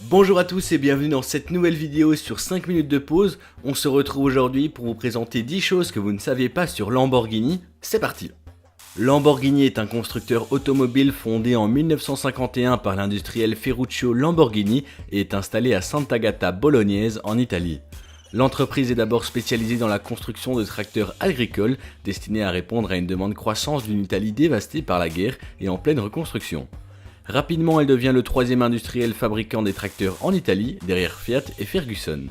Bonjour à tous et bienvenue dans cette nouvelle vidéo sur 5 minutes de pause. On se retrouve aujourd'hui pour vous présenter 10 choses que vous ne saviez pas sur Lamborghini. C'est parti. Lamborghini est un constructeur automobile fondé en 1951 par l'industriel Ferruccio Lamborghini et est installé à Sant'Agata Bolognese en Italie. L'entreprise est d'abord spécialisée dans la construction de tracteurs agricoles destinés à répondre à une demande croissante d'une Italie dévastée par la guerre et en pleine reconstruction. Rapidement, elle devient le troisième industriel fabricant des tracteurs en Italie, derrière Fiat et Ferguson.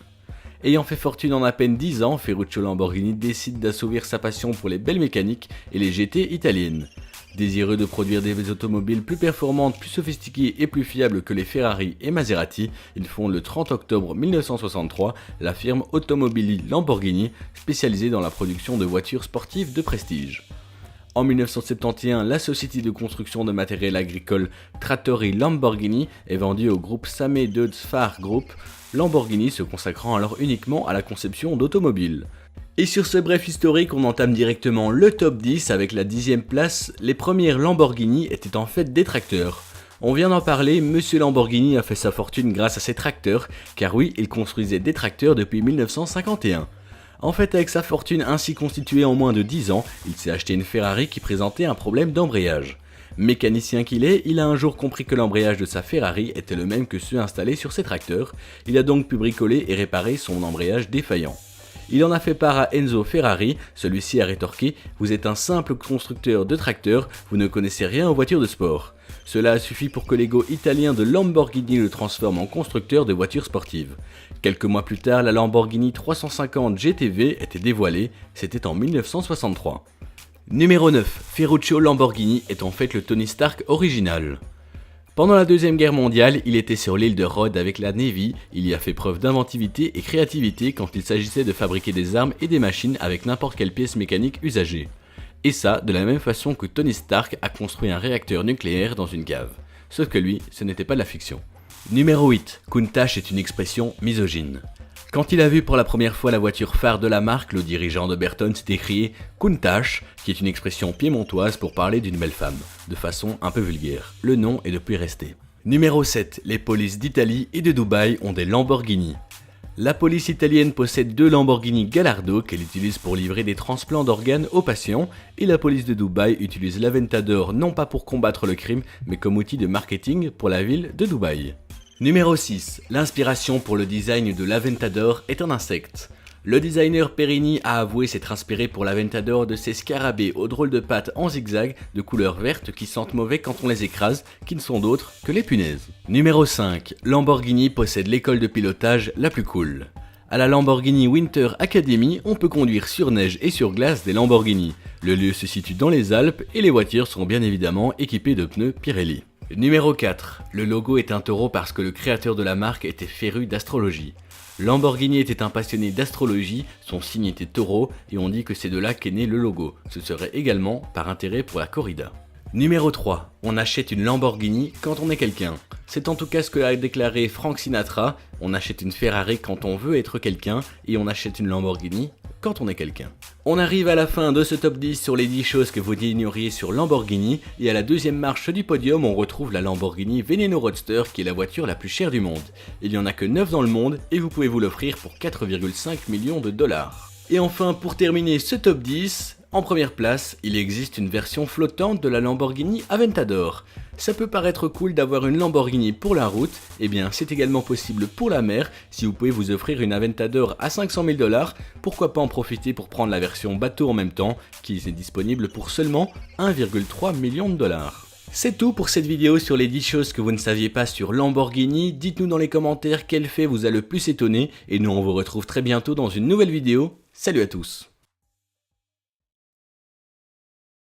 Ayant fait fortune en à peine 10 ans, Ferruccio Lamborghini décide d'assouvir sa passion pour les belles mécaniques et les GT italiennes. Désireux de produire des automobiles plus performantes, plus sophistiquées et plus fiables que les Ferrari et Maserati, il fonde le 30 octobre 1963 la firme Automobili Lamborghini, spécialisée dans la production de voitures sportives de prestige. En 1971, la société de construction de matériel agricole Trattori Lamborghini est vendue au groupe Same Döds-Fahr Group, Lamborghini se consacrant alors uniquement à la conception d'automobiles. Et sur ce bref historique, on entame directement le top 10 avec la 10e place. Les premières Lamborghini étaient en fait des tracteurs. On vient d'en parler, Monsieur Lamborghini a fait sa fortune grâce à ses tracteurs, car oui, il construisait des tracteurs depuis 1951. En fait, avec sa fortune ainsi constituée en moins de 10 ans, il s'est acheté une Ferrari qui présentait un problème d'embrayage. Mécanicien qu'il est, il a un jour compris que l'embrayage de sa Ferrari était le même que ceux installés sur ses tracteurs, il a donc pu bricoler et réparer son embrayage défaillant. Il en a fait part à Enzo Ferrari, celui-ci a rétorqué « Vous êtes un simple constructeur de tracteurs, vous ne connaissez rien aux voitures de sport ». Cela a suffi pour que l'ego italien de Lamborghini le transforme en constructeur de voitures sportives. Quelques mois plus tard, la Lamborghini 350 GTV était dévoilée, c'était en 1963. Numéro 9. Ferruccio Lamborghini est en fait le Tony Stark original. Pendant la Deuxième Guerre mondiale, il était sur l'île de Rhodes avec la Navy, il y a fait preuve d'inventivité et créativité quand il s'agissait de fabriquer des armes et des machines avec n'importe quelle pièce mécanique usagée. Et ça, de la même façon que Tony Stark a construit un réacteur nucléaire dans une cave. Sauf que lui, ce n'était pas de la fiction. Numéro 8. Countach est une expression misogyne. Quand il a vu pour la première fois la voiture phare de la marque, le dirigeant de Berton s'est écrié « Countach », qui est une expression piémontoise pour parler d'une belle femme, de façon un peu vulgaire. Le nom est depuis resté. Numéro 7. Les polices d'Italie et de Dubaï ont des Lamborghini. La police italienne possède 2 Lamborghini Gallardo qu'elle utilise pour livrer des transplants d'organes aux patients, et la police de Dubaï utilise l'Aventador non pas pour combattre le crime, mais comme outil de marketing pour la ville de Dubaï. Numéro 6. L'inspiration pour le design de l'Aventador est un insecte. Le designer Perini a avoué s'être inspiré pour l'Aventador de ces scarabées aux drôles de pattes en zigzag de couleur verte qui sentent mauvais quand on les écrase, qui ne sont d'autres que les punaises. Numéro 5. Lamborghini possède l'école de pilotage la plus cool. À la Lamborghini Winter Academy, on peut conduire sur neige et sur glace des Lamborghini. Le lieu se situe dans les Alpes et les voitures sont bien évidemment équipées de pneus Pirelli. Numéro 4. Le logo est un taureau parce que le créateur de la marque était féru d'astrologie. Lamborghini était un passionné d'astrologie, son signe était taureau et on dit que c'est de là qu'est né le logo. Ce serait également par intérêt pour la corrida. Numéro 3. On achète une Lamborghini quand on est quelqu'un. C'est en tout cas ce que a déclaré Frank Sinatra, on achète une Ferrari quand on veut être quelqu'un et on achète une Lamborghini quand on est quelqu'un. On arrive à la fin de ce top 10 sur les 10 choses que vous ignoriez sur Lamborghini et à la deuxième marche du podium on retrouve la Lamborghini Veneno Roadster qui est la voiture la plus chère du monde. Il n'y en a que 9 dans le monde et vous pouvez vous l'offrir pour 4,5 millions de dollars. Et enfin pour terminer ce top 10, en première place, il existe une version flottante de la Lamborghini Aventador. Ça peut paraître cool d'avoir une Lamborghini pour la route, eh bien c'est également possible pour la mer. Si vous pouvez vous offrir une Aventador à 500 000 $, pourquoi pas en profiter pour prendre la version bateau en même temps, qui est disponible pour seulement 1,3 million de dollars. C'est tout pour cette vidéo sur les 10 choses que vous ne saviez pas sur Lamborghini. Dites-nous dans les commentaires quel fait vous a le plus étonné, et nous on vous retrouve très bientôt dans une nouvelle vidéo. Salut à tous!